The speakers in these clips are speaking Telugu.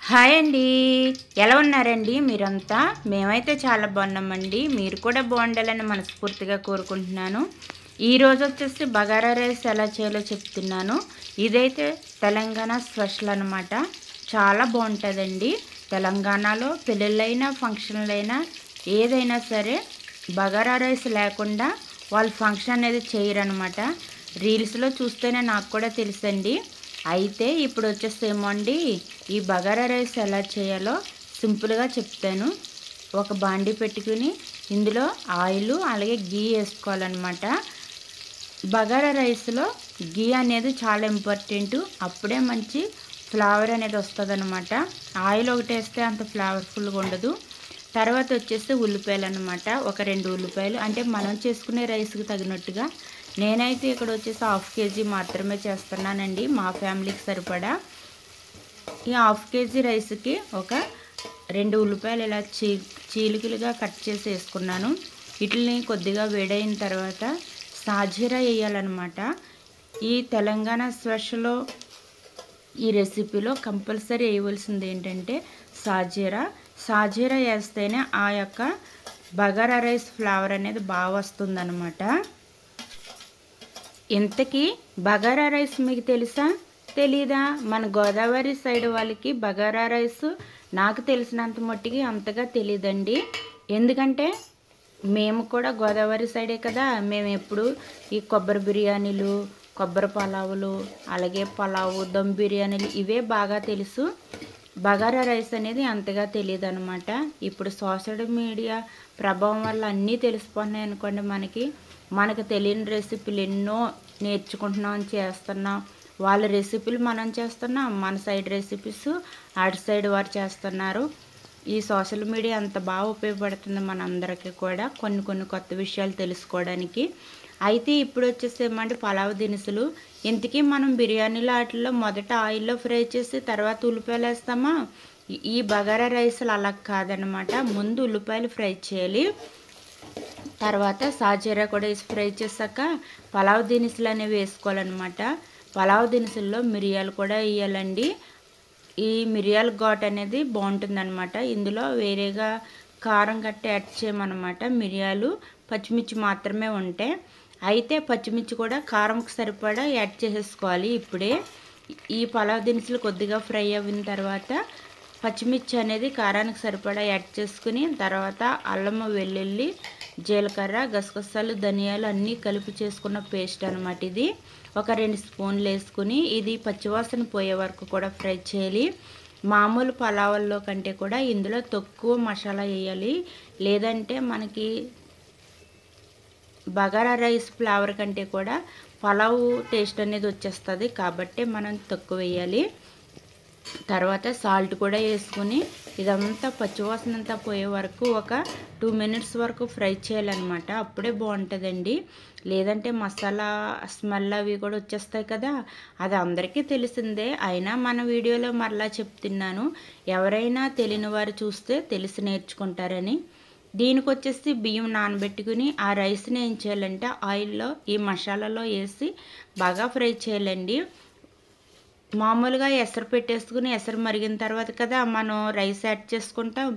హాయ్ అండి, ఎలా ఉన్నారండి మీరంతా? మేమైతే చాలా బాగున్నామండి. మీరు కూడా బాగుండాలని మనస్ఫూర్తిగా కోరుకుంటున్నాను. ఈరోజు వచ్చేసి బగారా రైస్ ఎలా చేయాలో చెప్తున్నాను. ఇదైతే తెలంగాణ స్పెషల్ అనమాట. చాలా బాగుంటుందండి. తెలంగాణలో పెళ్ళిళ్ళైనా ఫంక్షన్లైనా ఏదైనా సరే బగారా రైస్ లేకుండా వాళ్ళు ఫంక్షన్ అనేది చేయరనమాట. రీల్స్లో చూస్తేనే నాకు కూడా తెలుసండి. అయితే ఇప్పుడు వచ్చేసేమో అండి, ఈ బగారా రైస్ ఎలా చేయాలో సింపుల్గా చెప్తాను. ఒక బాండి పెట్టుకుని ఇందులో ఆయిల్ అలాగే గీ వేసుకోవాలన్నమాట. బగారా రైస్లో గీ అనేది చాలా ఇంపార్టెంట్. అప్పుడే మంచి ఫ్లేవర్ అనేది వస్తుంది అనమాట. ఆయిల్ ఒకటి వేస్తే అంత ఫ్లేవర్ఫుల్గా ఉండదు. తర్వాత వచ్చేసి ఉల్లిపాయలు అనమాట. ఒక 2 ఉల్లిపాయలు, అంటే మనం చేసుకునే రైస్కి తగినట్టుగా. నేనైతే ఇక్కడ వచ్చేసి 1/2 కేజీ మాత్రమే చేస్తున్నానండి, మా ఫ్యామిలీకి సరిపడా. ఈ 1/2 కేజీ రైస్కి ఒక 2 ఉల్లిపాయలు ఇలా చీలికలుగా కట్ చేసి వేసుకున్నాను. వీటిని కొద్దిగా వేడైన తర్వాత సాజీరా వేయాలన్నమాట. ఈ తెలంగాణ స్పెషల్లో ఈ రెసిపీలో కంపల్సరీ వేయవలసింది ఏంటంటే సాజీరా వేస్తేనే ఆ యొక్క బగారా రైస్ ఫ్లేవర్ అనేది బాగా వస్తుందన్నమాట. ఇంతకీ బగారా రైస్ మీకు తెలుసా తెలీదా? మన గోదావరి సైడ్ వాళ్ళకి బగారా రైస్ నాకు తెలిసినంత మట్టికి అంతగా తెలియదండి. ఎందుకంటే మేము కూడా గోదావరి సైడే కదా. మేము ఎప్పుడు ఈ కొబ్బరి బిర్యానీలు, కొబ్బరి పలావులు, అలాగే పలావు, దమ్ బిర్యానీలు ఇవే బాగా తెలుసు. బగారా రైస్ అనేది అంతగా తెలియదు అనమాట. ఇప్పుడు సోషల్ మీడియా ప్రభావం వల్ల అన్నీ తెలిసిపోతున్నాయి అనుకోండి. మనకు తెలియని రెసిపీలు ఎన్నో నేర్చుకుంటున్నాం, చేస్తున్నాం. వాళ్ళ రెసిపీలు మనం చేస్తున్నాం, మన సైడ్ రెసిపీస్ అటు సైడ్ వారు చేస్తున్నారు. ఈ సోషల్ మీడియా అంత బాగా ఉపయోగపడుతుంది మనందరికీ కూడా కొన్ని కొత్త విషయాలు తెలుసుకోవడానికి. అయితే ఇప్పుడు వచ్చేసేమంటే పలావ్ దినుసులు. ఇంతకీ మనం బిర్యానీలో వాటిల్లో మొదట ఆయిల్లో ఫ్రై చేసి తర్వాత ఉల్లిపాయలు వేస్తామా? ఈ బగారా రైస్లు అలా కాదనమాట. ముందు ఉల్లిపాయలు ఫ్రై చేయాలి, తర్వాత సాజీరా కూడా వేసి ఫ్రై చేశాక పలావ్ దినుసులు అనేవి వేసుకోవాలన్నమాట. పలావ్ దినుసుల్లో మిరియాలు కూడా వేయాలండి. ఈ మిరియాల ఘాట్ అనేది బాగుంటుందన్నమాట. ఇందులో వేరేగా కారం గట్టి యాడ్ చేయమన్నమాట. మిరియాలు, పచ్చిమిర్చి మాత్రమే ఉంటాయి. అయితే పచ్చిమిర్చి కూడా కారంకి సరిపడా యాడ్ చేసేసుకోవాలి. ఇప్పుడే ఈ పలావ్ దినుసులు కొద్దిగా ఫ్రై అయిన తర్వాత పచ్చిమిర్చి అనేది కారానికి సరిపడా యాడ్ చేసుకుని తర్వాత అల్లం, వెల్లుల్లి, జీలకర్ర, గసగసాలు, ధనియాలు అన్నీ కలిపి చేసుకున్న పేస్ట్ అనమాట. ఇది ఒక 2 స్పూన్లు వేసుకుని ఇది పచ్చివాసన పోయే వరకు కూడా ఫ్రై చేయాలి. మామూలు పలావుల్లో కంటే కూడా ఇందులో తక్కువ మసాలా వేయాలి. లేదంటే మనకి బగారా రైస్ ఫ్లేవర్ కంటే కూడా పలావ్ టేస్ట్ అనేది వచ్చేస్తుంది. కాబట్టి మనం తక్కువ వేయాలి. తర్వాత సాల్ట్ కూడా వేసుకుని ఇదంతా పచ్చివాసన అంతా పోయే వరకు ఒక 2 మినిట్స్ వరకు ఫ్రై చేయాలన్నమాట. అప్పుడే బాగుంటుందండి. లేదంటే మసాలా స్మెల్ అవి కూడా వచ్చేస్తాయి కదా. అది అందరికీ తెలిసిందే, అయినా మన వీడియోలో మరలా చెప్తున్నాను. ఎవరైనా తెలియని వారు చూస్తే తెలిసి నేర్చుకుంటారని. దీనికి వచ్చేసి బియ్యం నానబెట్టుకుని ఆ రైస్ని ఏం చేయాలంటే ఆయిల్లో ఈ మసాలాలో వేసి బాగా ఫ్రై చేయాలండి. మామూలుగా ఎసరు పెట్టేసుకుని ఎసరు మరిగిన తర్వాత కదా మనం రైస్ యాడ్ చేసుకుంటాం.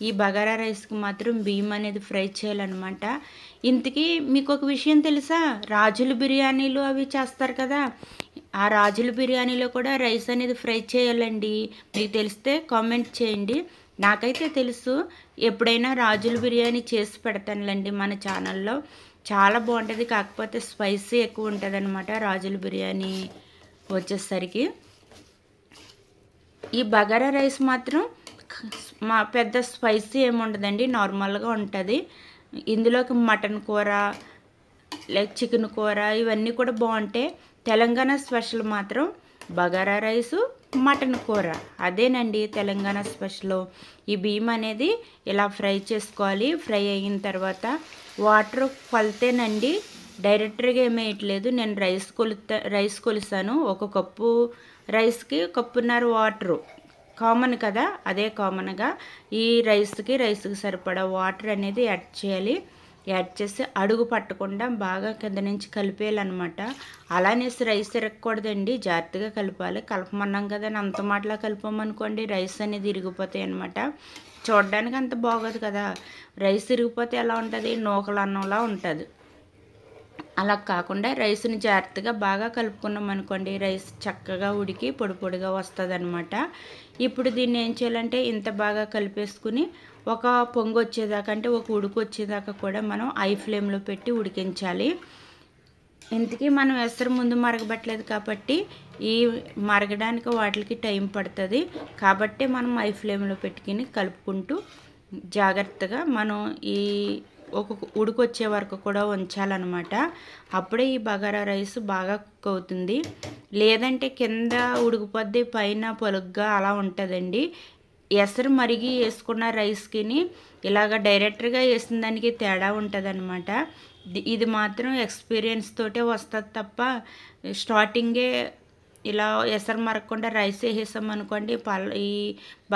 ఈ బగారా రైస్కి మాత్రం బియ్యం అనేది ఫ్రై చేయాలన్నమాట. ఇంతకీ మీకు ఒక విషయం తెలుసా? రాజుల బిర్యానీలు అవి చేస్తారు కదా, ఆ రాజుల బిర్యానీలో కూడా రైస్ అనేది ఫ్రై చేయాలండి. మీకు తెలిస్తే కామెంట్ చేయండి. నాకైతే తెలుసు. ఎప్పుడైనా రాజుల బిర్యానీ చేసి పెడతానులేండి మన ఛానల్లో. చాలా బాగుంటుంది. కాకపోతే స్పైసీ ఎక్కువ ఉంటుంది అనమాట రాజుల బిర్యానీ వచ్చేసరికి. ఈ బగారా రైస్ మాత్రం పెద్ద స్పైసీ ఏముండదండి, నార్మల్గా ఉంటుంది. ఇందులోకి మటన్ కూర, లైక్ చికెన్ కూర ఇవన్నీ కూడా బాగుంటాయి. తెలంగాణ స్పెషల్ మాత్రం బగారా రైసు, మటన్ కూర. అదేనండి తెలంగాణ స్పెషల్. ఈ బియ్యం అనేది ఇలా ఫ్రై చేసుకోవాలి. ఫ్రై అయిన తర్వాత వాటర్ కొలితేనండి, డైరెక్ట్గా ఏమీ వేయట్లేదు. నేను రైస్ కొలిసాను. 1 కప్పు రైస్కి 1.5 కప్పు వాటరు కామన్ కదా, అదే కామన్గా ఈ రైస్కి సరిపడా వాటర్ అనేది యాడ్ చేయాలి. యాడ్ చేసి అడుగు పట్టకుండా బాగా కింద నుంచి కలిపేయాలన్నమాట. అలానేసి రైస్ ఇరగకూడదండి, జాగ్రత్తగా కలపాలి. కలపమన్నాం కదా అని అంత మాటలా కలిపామనుకోండి రైస్ అనేది ఇరిగిపోతాయి అన్నమాట. చూడడానికి అంత బాగోదు కదా, రైస్ ఇరిగిపోతే ఎలా ఉంటుంది, నూకల అన్నంలా ఉంటుంది. అలా కాకుండా రైస్ని జాగ్రత్తగా బాగా కలుపుకున్నాం అనుకోండి రైస్ చక్కగా ఉడికి పొడి పొడిగా వస్తుంది అనమాట. ఇప్పుడు దీన్ని ఏం చేయాలంటే ఇంత బాగా కలిపేసుకుని ఒక పొంగు వచ్చేదాకా, అంటే ఒక ఉడుకు వచ్చేదాకా కూడా మనం హై ఫ్లేమ్లో పెట్టి ఉడికించాలి. ఇంతకీ మనం ఎసరు ముందు మరగబట్టలేదు కాబట్టి ఈ మరగడానికి వాటికి టైం పడుతుంది. కాబట్టి మనం హై ఫ్లేమ్లో పెట్టుకుని కలుపుకుంటూ జాగ్రత్తగా మనం ఈ ఒక ఉడుకు వచ్చే వరకు కూడా ఉంచాలన్నమాట. అప్పుడే ఈ బగారా రైస్ బాగా కుక్ అవుతుంది. లేదంటే కింద ఉడికిపోద్ది, పైన పొలుగ్గా అలా ఉంటుందండి. ఎసరు మరిగి వేసుకున్న రైస్కి ఇలాగ డైరెక్ట్గా వేసిన దానికి తేడా ఉంటుంది. ఇది మాత్రం ఎక్స్పీరియన్స్ తోటే వస్తుంది తప్ప స్టార్టింగే ఇలా ఎసరు మరగకుండా రైస్ వేసేసామనుకోండి ఈ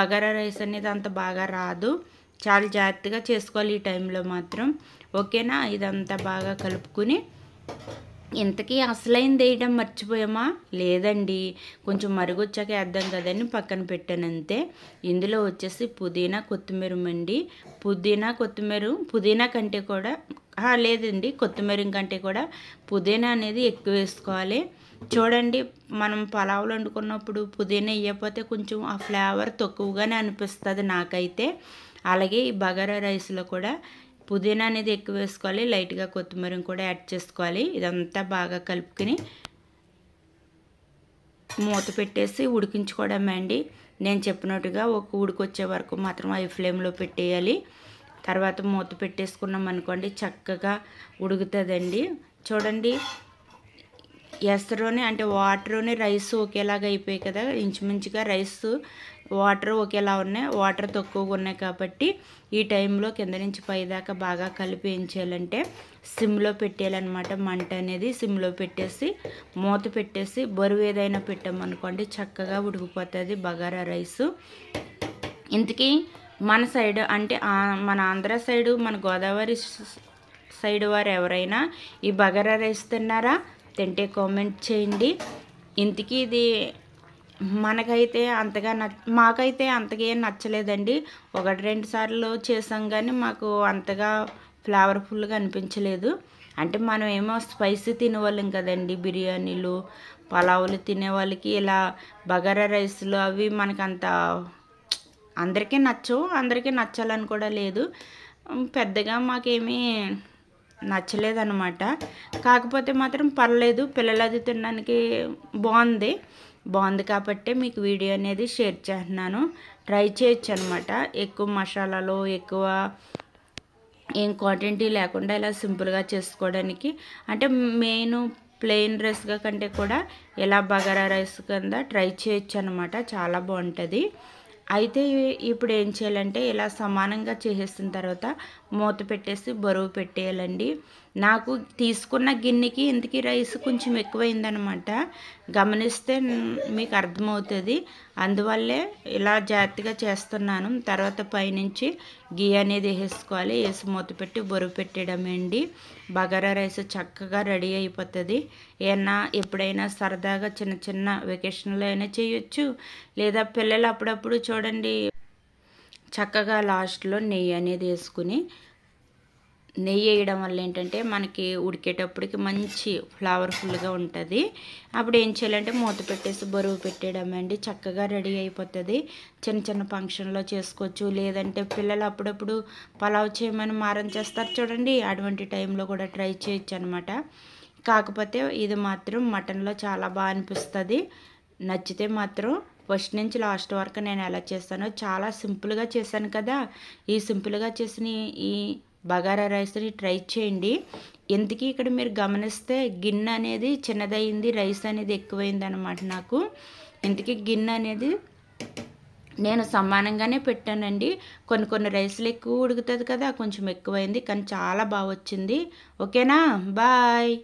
బగారా రైస్ అనేది అంత బాగా రాదు. చాలా జాగ్రత్తగా చేసుకోవాలి ఈ టైంలో మాత్రం. ఓకేనా, ఇదంతా బాగా కలుపుకుని ఇంతకీ అసలైంది వేయడం మర్చిపోయామా? లేదండి, కొంచెం మరుగొచ్చాక వేద్దాం కదని పక్కన పెట్టాను అంతే. ఇందులో వచ్చేసి పుదీనా కొత్తిమీర అండి. పుదీనా కంటే కూడా లేదండి, కొత్తిమీర కంటే కూడా పుదీనా అనేది ఎక్కువ వేసుకోవాలి. చూడండి, మనం పలావులు వండుకున్నప్పుడు పుదీనా వేయకపోతే కొంచెం ఆ ఫ్లేవర్ తక్కువగానే అనిపిస్తుంది నాకైతే. అలాగే ఈ బగారా రైస్లో కూడా పుదీనా అనేది ఎక్కువ వేసుకోవాలి, లైట్గా కొత్తిమీర కూడా యాడ్ చేసుకోవాలి. ఇదంతా బాగా కలుపుకొని మూత పెట్టేసి ఉడికించుకోవడమే అండి. నేను చెప్పినట్టుగా ఒక ఉడికొచ్చే వరకు మాత్రం హై ఫ్లేమ్లో పెట్టేయాలి. తర్వాత మూత పెట్టేసుకున్నాం అనుకోండి చక్కగా ఉడుకుతుందండి. చూడండి, ఎసరుని అంటే వాటర్ని రైస్ ఒకేలాగా అయిపోయాయి కదా, ఇంచుమించుగా రైస్ వాటర్ ఒకేలా ఉన్నాయి, వాటర్ తక్కువగా ఉన్నాయి. కాబట్టి ఈ టైంలో కింద నుంచి పైదాకా బాగా కలిపి ఏం చేయాలంటే సిమ్లో పెట్టేయాలన్నమాట. మంట అనేది సిమ్లో పెట్టేసి మూత పెట్టేసి బరువు ఏదైనా పెట్టామనుకోండి చక్కగా ఉడికిపోతుంది బగారా రైసు. ఇంతకీ మన సైడ్ అంటే మన ఆంధ్ర సైడు, మన గోదావరి సైడ్ వారు ఎవరైనా ఈ బగారా రైస్ తిన్నారా? తింటే కామెంట్ చేయండి. ఇంతకీ ఇది మాకైతే అంతగా ఏం నచ్చలేదండి. 1-2 సార్లు చేసాం కానీ మాకు అంతగా ఫ్లేవర్ఫుల్గా అనిపించలేదు. అంటే మనం ఏమో స్పైసీ తినేవాళ్ళం కదండి, బిర్యానీలు పలావులు తినేవాళ్ళకి ఇలా బగారా రైస్లు అవి మనకంత అందరికీ నచ్చవు, అందరికీ నచ్చాలని కూడా లేదు. పెద్దగా మాకేమీ నచ్చలేదన్నమాట. కాకపోతే మాత్రం పర్లేదు, పిల్లలు అది తినడానికి బాగుంది కాబట్టి మీకు వీడియో అనేది షేర్ చేస్తున్నాను. ట్రై చేయొచ్చు అనమాట. ఎక్కువ మసాలాలు ఎక్కువ ఏం క్వాంటిటీ లేకుండా ఇలా సింపుల్గా చేసుకోవడానికి, అంటే మెయిన్ ప్లెయిన్ రైస్గా కంటే కూడా ఇలా బగారా రైస్ కింద ట్రై చేయొచ్చు అనమాట. చాలా బాగుంటుంది. అయితే ఇప్పుడు ఏం చేయాలంటే ఇలా సమానంగా చేసేసిన తర్వాత మూత పెట్టేసి బరువు పెట్టేయాలండి. నాకు తీసుకున్న గిన్నెకి ఇంతకీ రైస్ కొంచెం ఎక్కువైందనమాట. గమనిస్తే మీకు అర్థమవుతుంది. అందువల్లే ఇలా జాగ్రత్తగా చేస్తున్నాను. తర్వాత పైనుంచి గీ అనేది వేసేసుకోవాలి. వేసి మూత పెట్టి బరువు పెట్టేయడమేండి. బగారా రైస్ చక్కగా రెడీ అయిపోతుంది. ఎప్పుడైనా సరదాగా చిన్న చిన్న వెకేషన్లో అయినా చేయొచ్చు. లేదా పిల్లలు అప్పుడప్పుడు చూడండి చక్కగా లాస్ట్లో నెయ్యి అనేది వేసుకుని, నెయ్యి వేయడం వల్ల ఏంటంటే మనకి ఉడికేటప్పటికి మంచి ఫ్లేవర్ఫుల్గా ఉంటుంది. అప్పుడు ఏం చేయాలంటే మూత పెట్టేసి బరువు పెట్టేయడమే అండి. చక్కగా రెడీ అయిపోతుంది. చిన్న చిన్న ఫంక్షన్లో చేసుకోవచ్చు. లేదంటే పిల్లలు అప్పుడప్పుడు పలావ్ చేయమని మారం చేస్తారు చూడండి, అటువంటి టైంలో కూడా ట్రై చేయొచ్చు అనమాట. కాకపోతే ఇది మాత్రం మటన్లో చాలా బాగా అనిపిస్తుంది. నచ్చితే మాత్రం ఫస్ట్ నుంచి లాస్ట్ వరకు నేను ఎలా చేస్తానో చాలా సింపుల్గా చేశాను కదా. ఈ సింపుల్గా చేసిన ఈ బగారా రైస్ని ట్రై చేయండి. ఎందుకు ఇక్కడ మీరు గమనిస్తే గిన్నె అనేది చిన్నదయింది, రైస్ అనేది ఎక్కువైంది అనమాట నాకు. ఇంతకీ గిన్నె అనేది నేను సమానంగానే పెట్టానండి. కొన్ని రైస్లు ఎక్కువ ఉడుకుతుంది కదా, కొంచెం ఎక్కువైంది, కానీ చాలా బాగా వచ్చింది. ఓకేనా, బాయ్.